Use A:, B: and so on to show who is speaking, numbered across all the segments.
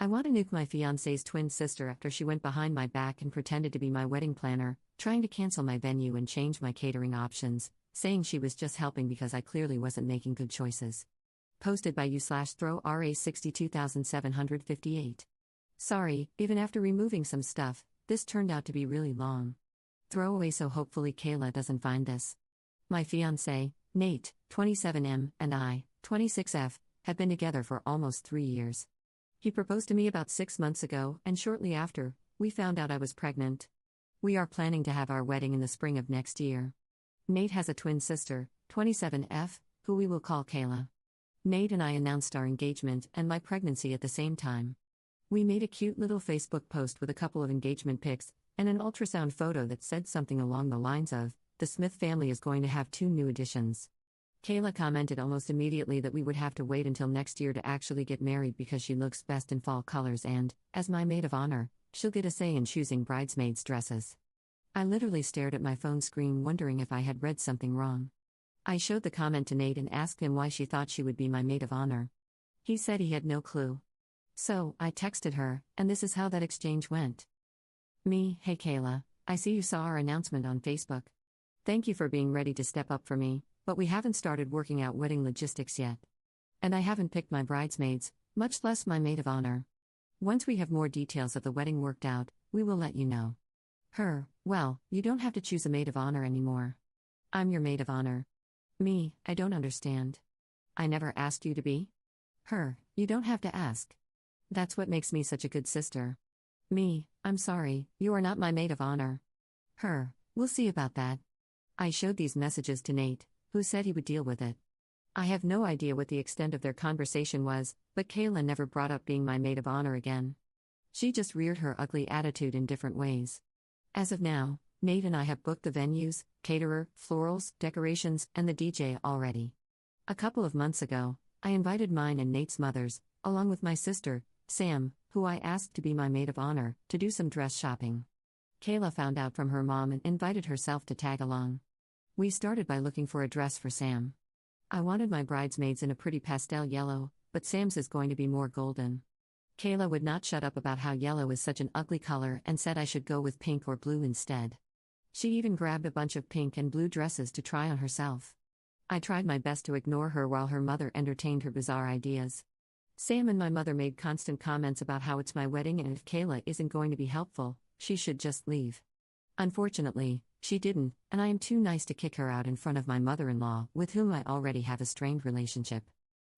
A: I want to nuke my fiancé's twin sister after she went behind my back and pretended to be my wedding planner, trying to cancel my venue and change my catering options, saying she was just helping because I clearly wasn't making good choices. Posted by u/throw RA 62758. Sorry, even after removing some stuff, this turned out to be really long. Throwaway, so hopefully Kayla doesn't find this. My fiancé, Nate, 27M, and I, 26F, have been together for almost 3 years. He proposed to me about 6 months ago, and shortly after, we found out I was pregnant. We are planning to have our wedding in the spring of next year. Nate has a twin sister, 27F, who we will call Kayla. Nate and I announced our engagement and my pregnancy at the same time. We made a cute little Facebook post with a couple of engagement pics and an ultrasound photo that said something along the lines of, "The Smith family is going to have 2 new additions." Kayla commented almost immediately that we would have to wait until next year to actually get married because she looks best in fall colors and, as my maid of honor, she'll get a say in choosing bridesmaids' dresses. I literally stared at my phone screen wondering if I had read something wrong. I showed the comment to Nate and asked him why she thought she would be my maid of honor. He said he had no clue. So, I texted her, and this is how that exchange went. Me, "Hey Kayla, I see you saw our announcement on Facebook. Thank you for being ready to step up for me, but we haven't started working out wedding logistics yet. And I haven't picked my bridesmaids, much less my maid of honor. Once we have more details of the wedding worked out, we will let you know." Her, "Well, you don't have to choose a maid of honor anymore. I'm your maid of honor." Me, "I don't understand. I never asked you to be?" Her, "You don't have to ask. That's what makes me such a good sister." Me, "I'm sorry, you are not my maid of honor." Her, "We'll see about that." I showed these messages to Nate, who said he would deal with it. I have no idea what the extent of their conversation was, but Kayla never brought up being my maid of honor again. She just reared her ugly attitude in different ways. As of now, Nate and I have booked the venues, caterer, florals, decorations, and the DJ already. A couple of months ago, I invited mine and Nate's mothers, along with my sister, Sam, who I asked to be my maid of honor, to do some dress shopping. Kayla found out from her mom and invited herself to tag along. We started by looking for a dress for Sam. I wanted my bridesmaids in a pretty pastel yellow, but Sam's is going to be more golden. Kayla would not shut up about how yellow is such an ugly color and said I should go with pink or blue instead. She even grabbed a bunch of pink and blue dresses to try on herself. I tried my best to ignore her while her mother entertained her bizarre ideas. Sam and my mother made constant comments about how it's my wedding and if Kayla isn't going to be helpful, she should just leave. Unfortunately, she didn't, and I am too nice to kick her out in front of my mother-in-law, with whom I already have a strained relationship.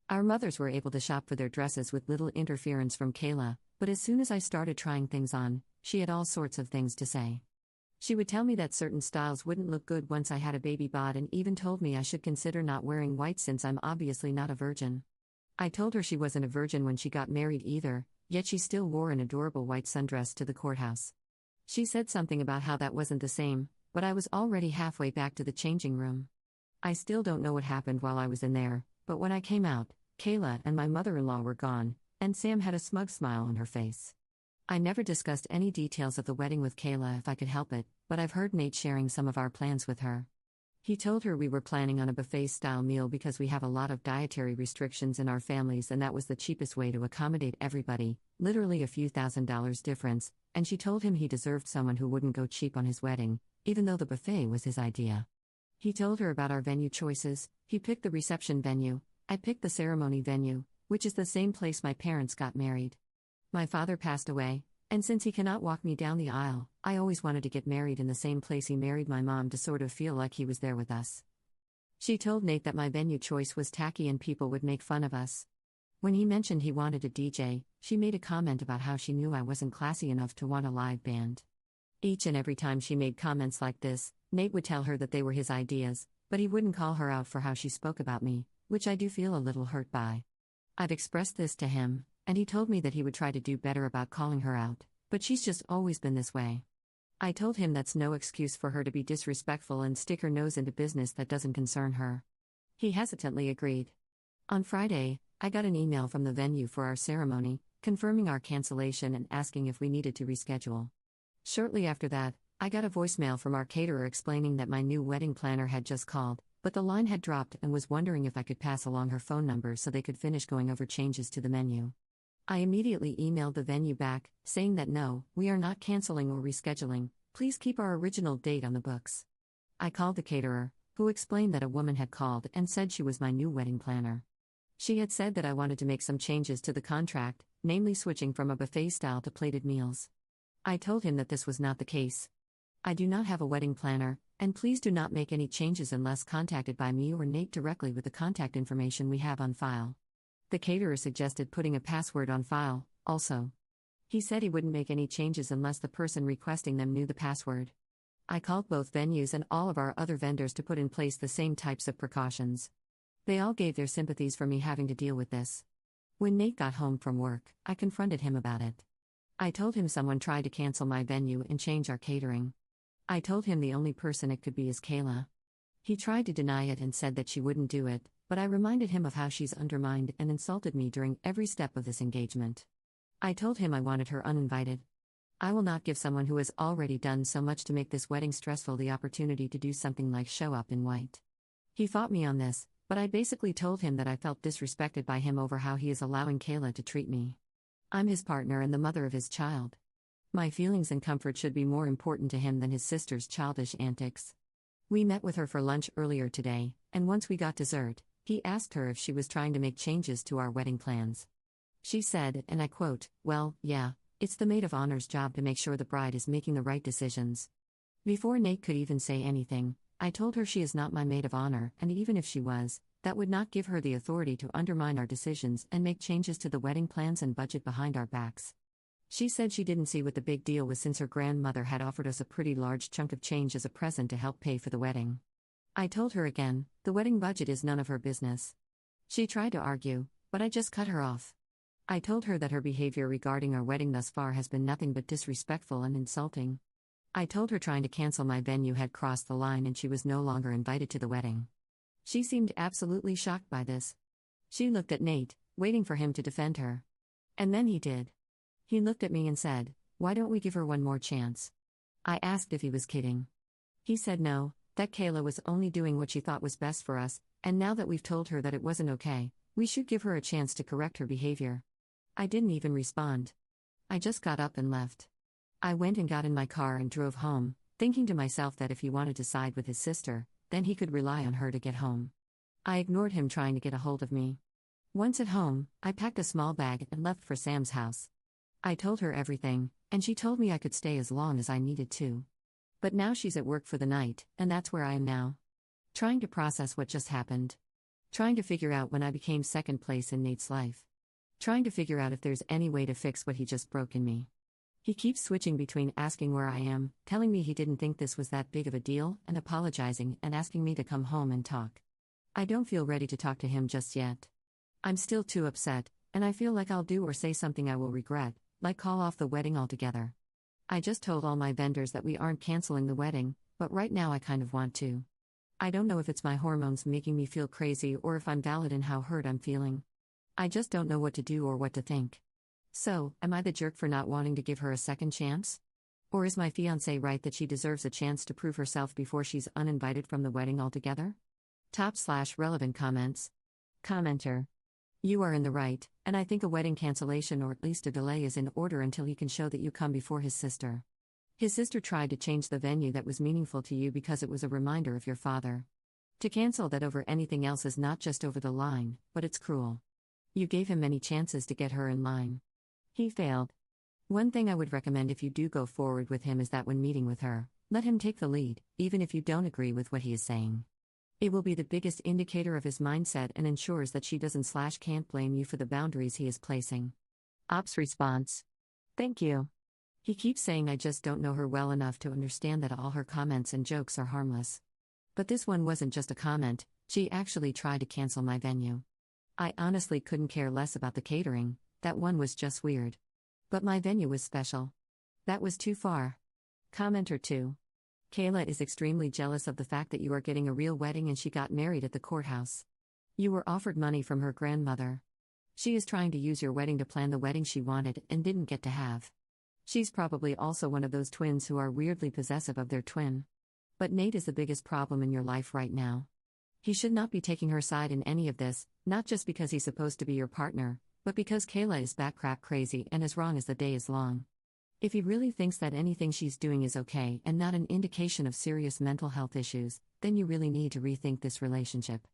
A: Our mothers were able to shop for their dresses with little interference from Kayla, but as soon as I started trying things on, she had all sorts of things to say. She would tell me that certain styles wouldn't look good once I had a baby bod and even told me I should consider not wearing white since I'm obviously not a virgin. I told her she wasn't a virgin when she got married either, yet she still wore an adorable white sundress to the courthouse. She said something about how that wasn't the same, but I was already halfway back to the changing room. I still don't know what happened while I was in there, but when I came out, Kayla and my mother-in-law were gone, and Sam had a smug smile on her face. I never discussed any details of the wedding with Kayla if I could help it, but I've heard Nate sharing some of our plans with her. He told her we were planning on a buffet-style meal because we have a lot of dietary restrictions in our families and that was the cheapest way to accommodate everybody, literally a few $1,000s difference, and she told him he deserved someone who wouldn't go cheap on his wedding, even though the buffet was his idea. He told her about our venue choices. He picked the reception venue, I picked the ceremony venue, which is the same place my parents got married. My father passed away, and since he cannot walk me down the aisle, I always wanted to get married in the same place he married my mom to sort of feel like he was there with us. She told Nate that my venue choice was tacky and people would make fun of us. When he mentioned he wanted a DJ, she made a comment about how she knew I wasn't classy enough to want a live band. Each and every time she made comments like this, Nate would tell her that they were his ideas, but he wouldn't call her out for how she spoke about me, which I do feel a little hurt by. I've expressed this to him, and he told me that he would try to do better about calling her out, but she's just always been this way. I told him that's no excuse for her to be disrespectful and stick her nose into business that doesn't concern her. He hesitantly agreed. On Friday, I got an email from the venue for our ceremony, confirming our cancellation and asking if we needed to reschedule. Shortly after that, I got a voicemail from our caterer explaining that my new wedding planner had just called, but the line had dropped and was wondering if I could pass along her phone number so they could finish going over changes to the menu. I immediately emailed the venue back, saying that no, we are not canceling or rescheduling, please keep our original date on the books. I called the caterer, who explained that a woman had called and said she was my new wedding planner. She had said that I wanted to make some changes to the contract, namely switching from a buffet style to plated meals. I told him that this was not the case. I do not have a wedding planner, and please do not make any changes unless contacted by me or Nate directly with the contact information we have on file. The caterer suggested putting a password on file, also. He said he wouldn't make any changes unless the person requesting them knew the password. I called both venues and all of our other vendors to put in place the same types of precautions. They all gave their sympathies for me having to deal with this. When Nate got home from work, I confronted him about it. I told him someone tried to cancel my venue and change our catering. I told him the only person it could be is Kayla. He tried to deny it and said that she wouldn't do it, but I reminded him of how she's undermined and insulted me during every step of this engagement. I told him I wanted her uninvited. I will not give someone who has already done so much to make this wedding stressful the opportunity to do something like show up in white. He fought me on this, but I basically told him that I felt disrespected by him over how he is allowing Kayla to treat me. I'm his partner and the mother of his child. My feelings and comfort should be more important to him than his sister's childish antics. We met with her for lunch earlier today, and once we got dessert, he asked her if she was trying to make changes to our wedding plans. She said, and I quote, "Well, yeah, it's the maid of honor's job to make sure the bride is making the right decisions." Before Nate could even say anything, I told her she is not my maid of honor, and even if she was, that would not give her the authority to undermine our decisions and make changes to the wedding plans and budget behind our backs. She said she didn't see what the big deal was since her grandmother had offered us a pretty large chunk of change as a present to help pay for the wedding. I told her again, the wedding budget is none of her business. She tried to argue, but I just cut her off. I told her that her behavior regarding our wedding thus far has been nothing but disrespectful and insulting. I told her trying to cancel my venue had crossed the line and she was no longer invited to the wedding. She seemed absolutely shocked by this. She looked at Nate, waiting for him to defend her. And then he did. He looked at me and said, "Why don't we give her one more chance?" I asked if he was kidding. He said no, that Kayla was only doing what she thought was best for us, and now that we've told her that it wasn't okay, we should give her a chance to correct her behavior. I didn't even respond. I just got up and left. I went and got in my car and drove home, thinking to myself that if he wanted to side with his sister, then he could rely on her to get home. I ignored him trying to get a hold of me. Once at home, I packed a small bag and left for Sam's house. I told her everything, and she told me I could stay as long as I needed to. But now she's at work for the night, and that's where I am now. Trying to process what just happened. Trying to figure out when I became second place in Nate's life. Trying to figure out if there's any way to fix what he just broke in me. He keeps switching between asking where I am, telling me he didn't think this was that big of a deal, and apologizing and asking me to come home and talk. I don't feel ready to talk to him just yet. I'm still too upset, and I feel like I'll do or say something I will regret, like call off the wedding altogether. I just told all my vendors that we aren't canceling the wedding, but right now I kind of want to. I don't know if it's my hormones making me feel crazy or if I'm valid in how hurt I'm feeling. I just don't know what to do or what to think. So, am I the jerk for not wanting to give her a second chance? Or is my fiancé right that she deserves a chance to prove herself before she's uninvited from the wedding altogether? /relevant comments. Commenter. You are in the right, and I think a wedding cancellation or at least a delay is in order until he can show that you come before his sister. His sister tried to change the venue that was meaningful to you because it was a reminder of your father. To cancel that over anything else is not just over the line, but it's cruel. You gave him many chances to get her in line. He failed. One thing I would recommend if you do go forward with him is that when meeting with her, let him take the lead, even if you don't agree with what he is saying. It will be the biggest indicator of his mindset and ensures that she doesn't/can't blame you for the boundaries he is placing. Ops response. Thank you. He keeps saying I just don't know her well enough to understand that all her comments and jokes are harmless. But this one wasn't just a comment, she actually tried to cancel my venue. I honestly couldn't care less about the catering, that one was just weird. But my venue was special. That was too far. Commenter 2. Kayla is extremely jealous of the fact that you are getting a real wedding and she got married at the courthouse. You were offered money from her grandmother. She is trying to use your wedding to plan the wedding she wanted and didn't get to have. She's probably also one of those twins who are weirdly possessive of their twin. But Nate is the biggest problem in your life right now. He should not be taking her side in any of this, not just because he's supposed to be your partner, but because Kayla is batcrap crazy and as wrong as the day is long. If he really thinks that anything she's doing is okay and not an indication of serious mental health issues, then you really need to rethink this relationship.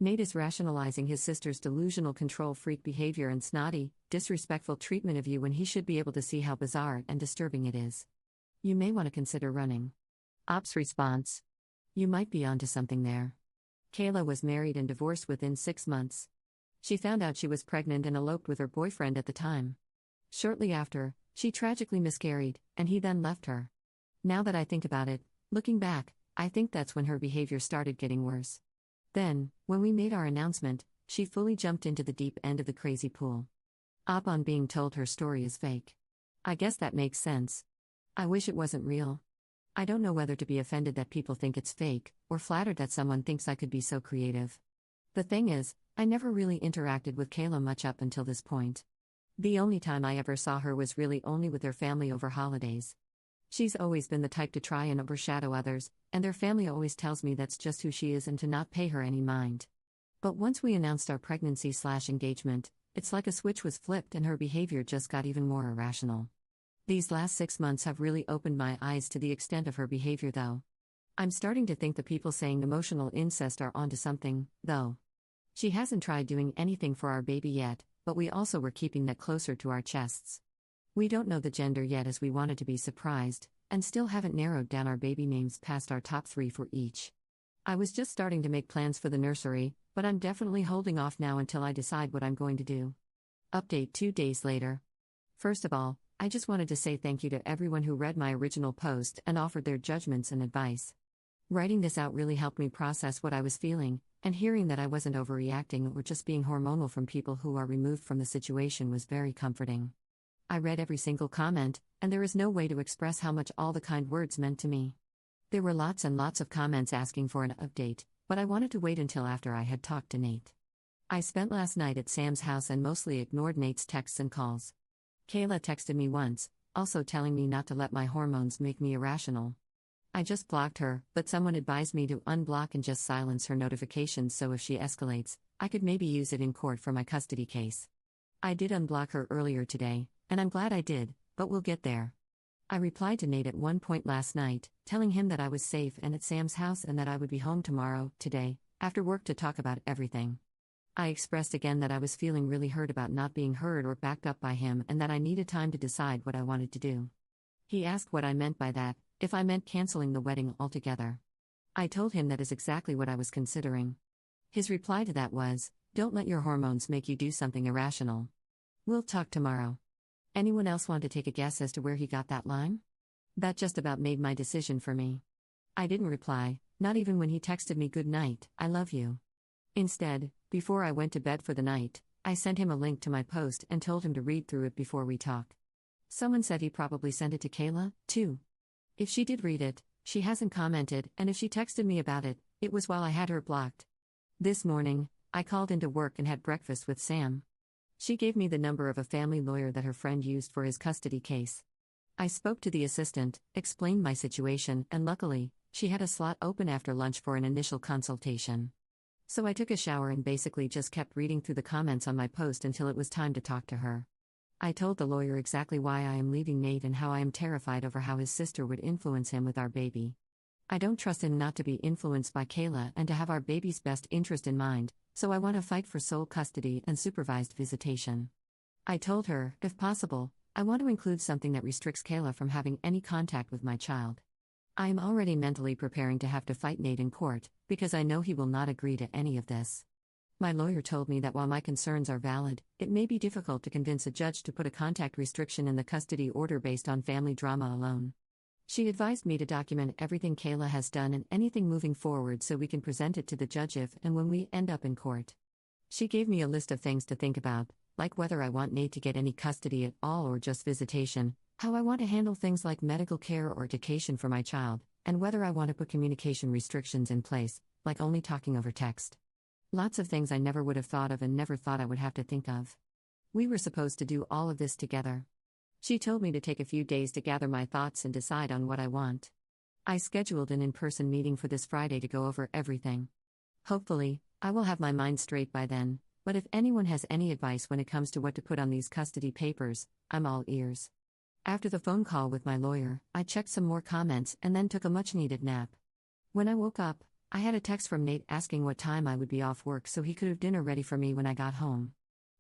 A: Nate is rationalizing his sister's delusional control freak behavior and snotty, disrespectful treatment of you when he should be able to see how bizarre and disturbing it is. You may want to consider running. Ops response. You might be onto something there. Kayla was married and divorced within 6 months. She found out she was pregnant and eloped with her boyfriend at the time. Shortly after, she tragically miscarried, and he then left her. Now that I think about it, looking back, I think that's when her behavior started getting worse. Then, when we made our announcement, she fully jumped into the deep end of the crazy pool. Upon being told her story is fake. I guess that makes sense. I wish it wasn't real. I don't know whether to be offended that people think it's fake, or flattered that someone thinks I could be so creative. The thing is, I never really interacted with Kayla much up until this point. The only time I ever saw her was really only with their family over holidays. She's always been the type to try and overshadow others, and their family always tells me that's just who she is and to not pay her any mind. But once we announced our pregnancy/engagement, it's like a switch was flipped and her behavior just got even more irrational. These last 6 months have really opened my eyes to the extent of her behavior though. I'm starting to think the people saying emotional incest are onto something, though. She hasn't tried doing anything for our baby yet, but we also were keeping that closer to our chests. We don't know the gender yet as we wanted to be surprised, and still haven't narrowed down our baby names past our top 3 for each. I was just starting to make plans for the nursery, but I'm definitely holding off now until I decide what I'm going to do. Update 2 days later. First of all, I just wanted to say thank you to everyone who read my original post and offered their judgments and advice. Writing this out really helped me process what I was feeling, and hearing that I wasn't overreacting or just being hormonal from people who are removed from the situation was very comforting. I read every single comment, and there is no way to express how much all the kind words meant to me. There were lots and lots of comments asking for an update, but I wanted to wait until after I had talked to Nate. I spent last night at Sam's house and mostly ignored Nate's texts and calls. Kayla texted me once, also telling me not to let my hormones make me irrational. I just blocked her, but someone advised me to unblock and just silence her notifications so if she escalates, I could maybe use it in court for my custody case. I did unblock her earlier today, and I'm glad I did, but we'll get there. I replied to Nate at one point last night, telling him that I was safe and at Sam's house and that I would be home tomorrow, today, after work to talk about everything. I expressed again that I was feeling really hurt about not being heard or backed up by him and that I needed time to decide what I wanted to do. He asked what I meant by that, if I meant canceling the wedding altogether. I told him that is exactly what I was considering. His reply to that was, "Don't let your hormones make you do something irrational. We'll talk tomorrow." Anyone else want to take a guess as to where he got that line? That just about made my decision for me. I didn't reply, not even when he texted me "Good night, I love you." Instead, before I went to bed for the night, I sent him a link to my post and told him to read through it before we talk. Someone said he probably sent it to Kayla, too. If she did read it, she hasn't commented, and if she texted me about it, it was while I had her blocked. This morning, I called into work and had breakfast with Sam. She gave me the number of a family lawyer that her friend used for his custody case. I spoke to the assistant, explained my situation, and luckily, she had a slot open after lunch for an initial consultation. So I took a shower and basically just kept reading through the comments on my post until it was time to talk to her. I told the lawyer exactly why I am leaving Nate and how I am terrified over how his sister would influence him with our baby. I don't trust him not to be influenced by Kayla and to have our baby's best interest in mind, so I want to fight for sole custody and supervised visitation. I told her, if possible, I want to include something that restricts Kayla from having any contact with my child. I am already mentally preparing to have to fight Nate in court, because I know he will not agree to any of this. My lawyer told me that while my concerns are valid, it may be difficult to convince a judge to put a contact restriction in the custody order based on family drama alone. She advised me to document everything Kayla has done and anything moving forward so we can present it to the judge if and when we end up in court. She gave me a list of things to think about, like whether I want Nate to get any custody at all or just visitation, how I want to handle things like medical care or education for my child, and whether I want to put communication restrictions in place, like only talking over text. Lots of things I never would have thought of and never thought I would have to think of. We were supposed to do all of this together. She told me to take a few days to gather my thoughts and decide on what I want. I scheduled an in-person meeting for this Friday to go over everything. Hopefully, I will have my mind straight by then, but if anyone has any advice when it comes to what to put on these custody papers, I'm all ears. After the phone call with my lawyer, I checked some more comments and then took a much-needed nap. When I woke up, I had a text from Nate asking what time I would be off work so he could have dinner ready for me when I got home.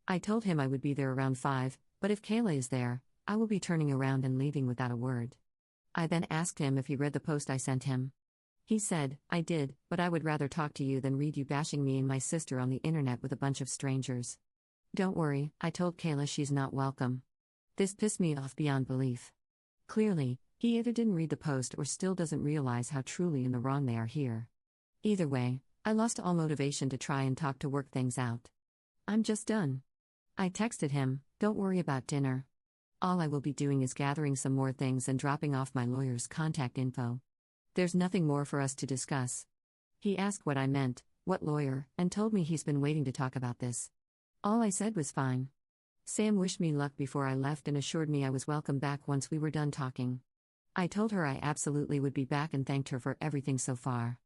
A: I told him I would be there around 5, but if Kayla is there, I will be turning around and leaving without a word. I then asked him if he read the post I sent him. He said, I did, but I would rather talk to you than read you bashing me and my sister on the internet with a bunch of strangers. Don't worry, I told Kayla she's not welcome. This pissed me off beyond belief. Clearly, he either didn't read the post or still doesn't realize how truly in the wrong they are here. Either way, I lost all motivation to try and talk to work things out. I'm just done. I texted him, don't worry about dinner. All I will be doing is gathering some more things and dropping off my lawyer's contact info. There's nothing more for us to discuss. He asked what I meant, what lawyer, and told me he's been waiting to talk about this. All I said was fine. Sam wished me luck before I left and assured me I was welcome back once we were done talking. I told her I absolutely would be back and thanked her for everything so far.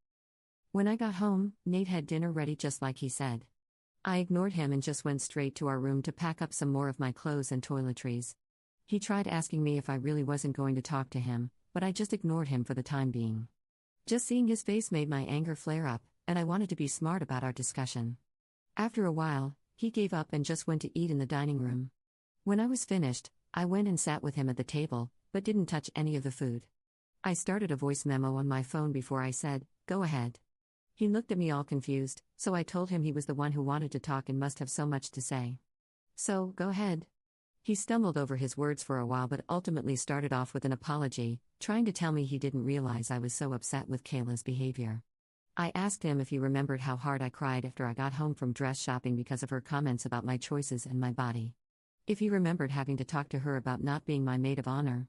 A: When I got home, Nate had dinner ready just like he said. I ignored him and just went straight to our room to pack up some more of my clothes and toiletries. He tried asking me if I really wasn't going to talk to him, but I just ignored him for the time being. Just seeing his face made my anger flare up, and I wanted to be smart about our discussion. After a while, he gave up and just went to eat in the dining room. When I was finished, I went and sat with him at the table, but didn't touch any of the food. I started a voice memo on my phone before I said, go ahead. He looked at me all confused, so I told him he was the one who wanted to talk and must have so much to say. So, go ahead. He stumbled over his words for a while but ultimately started off with an apology, trying to tell me he didn't realize I was so upset with Kayla's behavior. I asked him if he remembered how hard I cried after I got home from dress shopping because of her comments about my choices and my body. If he remembered having to talk to her about not being my maid of honor.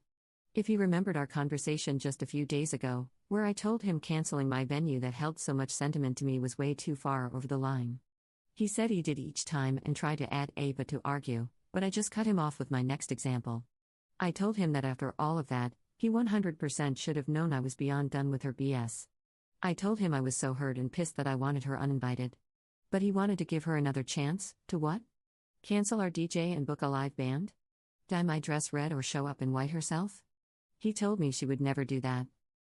A: If he remembered our conversation just a few days ago, where I told him canceling my venue that held so much sentiment to me was way too far over the line. He said he did each time and tried to add a but to argue, but I just cut him off with my next example. I told him that after all of that, he 100% should have known I was beyond done with her BS. I told him I was so hurt and pissed that I wanted her uninvited. But he wanted to give her another chance, to what? Cancel our DJ and book a live band? Dye my dress red or show up in white herself? He told me she would never do that.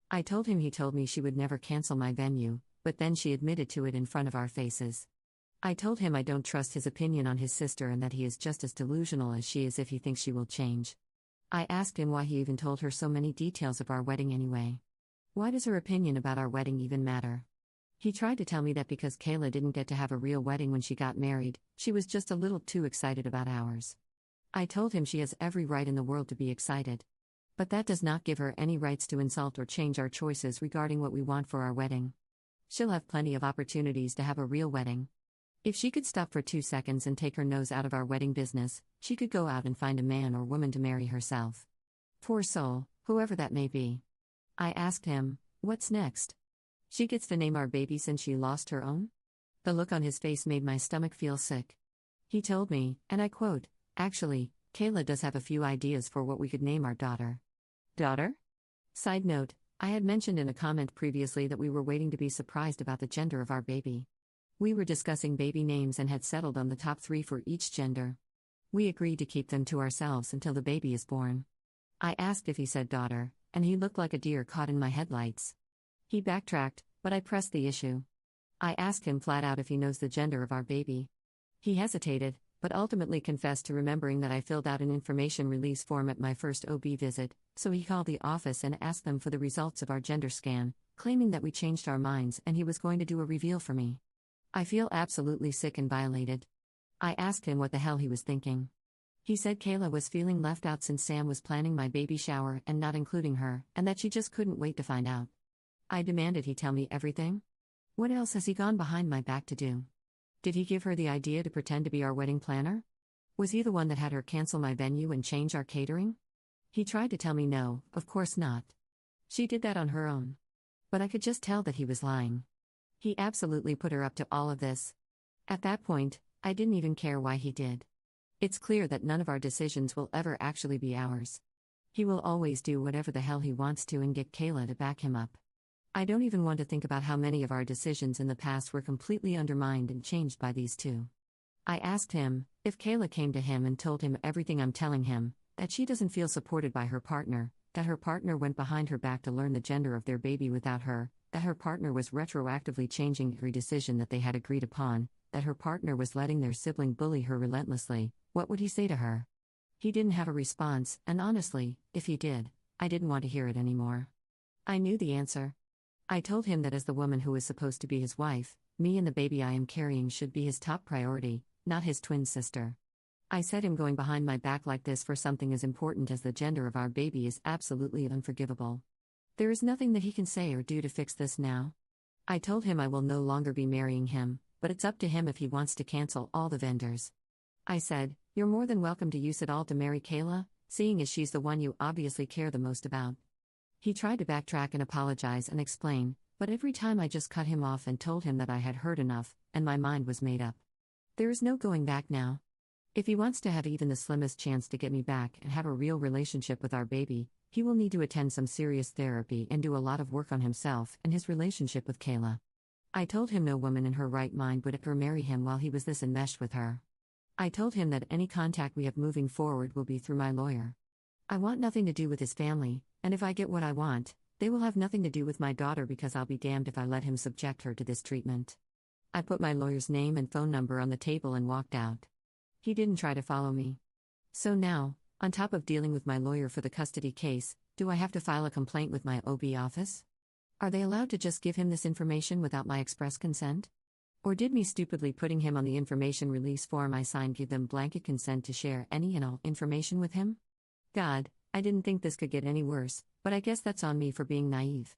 A: I told him he told me she would never cancel my venue, but then she admitted to it in front of our faces. I told him I don't trust his opinion on his sister and that he is just as delusional as she is if he thinks she will change. I asked him why he even told her so many details of our wedding anyway. Why does her opinion about our wedding even matter? He tried to tell me that because Kayla didn't get to have a real wedding when she got married, she was just a little too excited about ours. I told him she has every right in the world to be excited. But that does not give her any rights to insult or change our choices regarding what we want for our wedding. She'll have plenty of opportunities to have a real wedding. If she could stop for 2 seconds and take her nose out of our wedding business, she could go out and find a man or woman to marry herself. Poor soul, whoever that may be. I asked him, what's next? She gets to name our baby since she lost her own? The look on his face made my stomach feel sick. He told me, and I quote, actually, Kayla does have a few ideas for what we could name our daughter. Daughter? Side note, I had mentioned in a comment previously that we were waiting to be surprised about the gender of our baby. We were discussing baby names and had settled on the top 3 for each gender. We agreed to keep them to ourselves until the baby is born. I asked if he said daughter, and he looked like a deer caught in my headlights. He backtracked, but I pressed the issue. I asked him flat out if he knows the gender of our baby. He hesitated, but ultimately confessed to remembering that I filled out an information release form at my first OB visit, so he called the office and asked them for the results of our gender scan, claiming that we changed our minds and he was going to do a reveal for me. I feel absolutely sick and violated. I asked him what the hell he was thinking. He said Kayla was feeling left out since Sam was planning my baby shower and not including her, and that she just couldn't wait to find out. I demanded he tell me everything. What else has he gone behind my back to do? Did he give her the idea to pretend to be our wedding planner? Was he the one that had her cancel my venue and change our catering? He tried to tell me no, of course not. She did that on her own. But I could just tell that he was lying. He absolutely put her up to all of this. At that point, I didn't even care why he did. It's clear that none of our decisions will ever actually be ours. He will always do whatever the hell he wants to and get Kayla to back him up. I don't even want to think about how many of our decisions in the past were completely undermined and changed by these two. I asked him if Kayla came to him and told him everything I'm telling him, that she doesn't feel supported by her partner, that her partner went behind her back to learn the gender of their baby without her, that her partner was retroactively changing every decision that they had agreed upon, that her partner was letting their sibling bully her relentlessly. What would he say to her? He didn't have a response, and honestly, if he did, I didn't want to hear it anymore. I knew the answer. I told him that as the woman who is supposed to be his wife, me and the baby I am carrying should be his top priority, not his twin sister. I said him going behind my back like this for something as important as the gender of our baby is absolutely unforgivable. There is nothing that he can say or do to fix this now. I told him I will no longer be marrying him, but it's up to him if he wants to cancel all the vendors. I said, "You're more than welcome to use it all to marry Kayla, seeing as she's the one you obviously care the most about." He tried to backtrack and apologize and explain, but every time I just cut him off and told him that I had heard enough, and my mind was made up. There is no going back now. If he wants to have even the slimmest chance to get me back and have a real relationship with our baby, he will need to attend some serious therapy and do a lot of work on himself and his relationship with Kayla. I told him no woman in her right mind would ever marry him while he was this enmeshed with her. I told him that any contact we have moving forward will be through my lawyer. I want nothing to do with his family, and if I get what I want, they will have nothing to do with my daughter because I'll be damned if I let him subject her to this treatment. I put my lawyer's name and phone number on the table and walked out. He didn't try to follow me. So now, on top of dealing with my lawyer for the custody case, do I have to file a complaint with my OB office? Are they allowed to just give him this information without my express consent? Or did me stupidly putting him on the information release form I signed give them blanket consent to share any and all information with him? God, I didn't think this could get any worse, but I guess that's on me for being naive.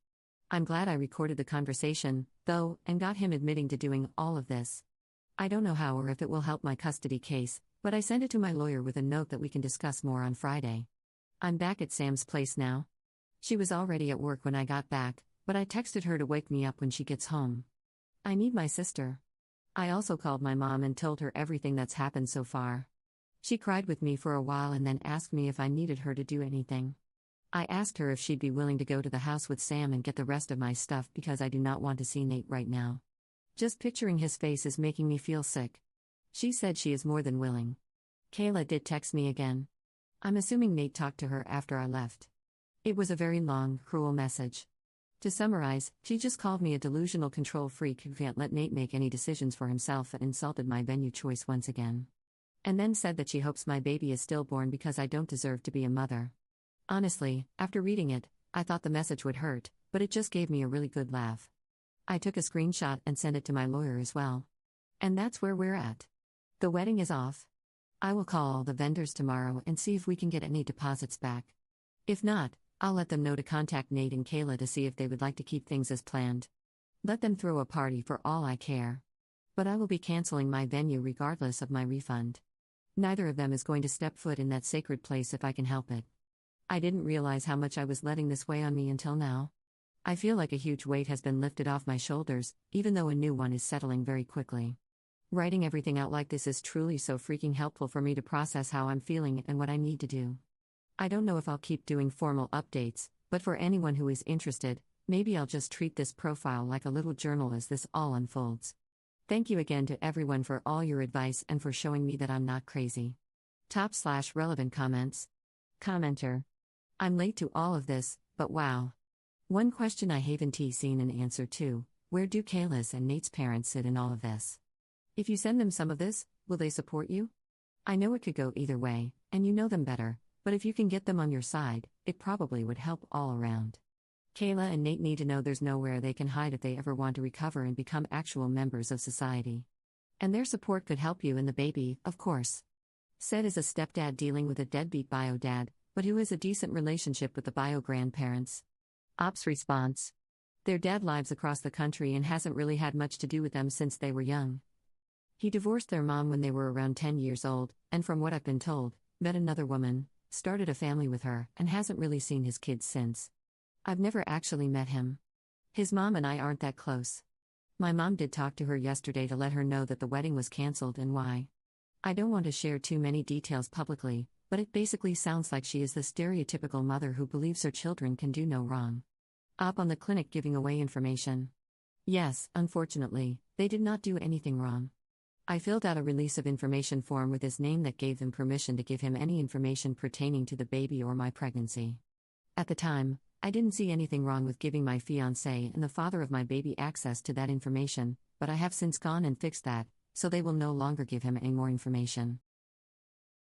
A: I'm glad I recorded the conversation, though, and got him admitting to doing all of this. I don't know how or if it will help my custody case, but I sent it to my lawyer with a note that we can discuss more on Friday. I'm back at Sam's place now. She was already at work when I got back, but I texted her to wake me up when she gets home. I need my sister. I also called my mom and told her everything that's happened so far. She cried with me for a while and then asked me if I needed her to do anything. I asked her if she'd be willing to go to the house with Sam and get the rest of my stuff because I do not want to see Nate right now. Just picturing his face is making me feel sick. She said she is more than willing. Kayla did text me again. I'm assuming Nate talked to her after I left. It was a very long, cruel message. To summarize, she just called me a delusional control freak who can't let Nate make any decisions for himself and insulted my venue choice once again. And then said that she hopes my baby is stillborn because I don't deserve to be a mother. Honestly, after reading it, I thought the message would hurt, but it just gave me a really good laugh. I took a screenshot and sent it to my lawyer as well. And that's where we're at. The wedding is off. I will call all the vendors tomorrow and see if we can get any deposits back. If not, I'll let them know to contact Nate and Kayla to see if they would like to keep things as planned. Let them throw a party for all I care. But I will be canceling my venue regardless of my refund. Neither of them is going to step foot in that sacred place if I can help it. I didn't realize how much I was letting this weigh on me until now. I feel like a huge weight has been lifted off my shoulders, even though a new one is settling very quickly. Writing everything out like this is truly so freaking helpful for me to process how I'm feeling and what I need to do. I don't know if I'll keep doing formal updates, but for anyone who is interested, maybe I'll just treat this profile like a little journal as this all unfolds. Thank you again to everyone for all your advice and for showing me that I'm not crazy. Top/relevant comments. Commenter. I'm late to all of this, but wow. One question I haven't seen an answer to: where do Kayla's and Nate's parents sit in all of this? If you send them some of this, will they support you? I know it could go either way, and you know them better, but if you can get them on your side, it probably would help all around. Kayla and Nate need to know there's nowhere they can hide if they ever want to recover and become actual members of society. And their support could help you and the baby, of course. Said is a stepdad dealing with a deadbeat bio dad, but who has a decent relationship with the bio grandparents. Ops response. Their dad lives across the country and hasn't really had much to do with them since they were young. He divorced their mom when they were around 10 years old, and from what I've been told, met another woman, started a family with her, and hasn't really seen his kids since. I've never actually met him. His mom and I aren't that close. My mom did talk to her yesterday to let her know that the wedding was canceled and why. I don't want to share too many details publicly, but it basically sounds like she is the stereotypical mother who believes her children can do no wrong. Op on the clinic giving away information. Yes, unfortunately, they did not do anything wrong. I filled out a release of information form with his name that gave them permission to give him any information pertaining to the baby or my pregnancy. At the time, I didn't see anything wrong with giving my fiancé and the father of my baby access to that information, but I have since gone and fixed that, so they will no longer give him any more information.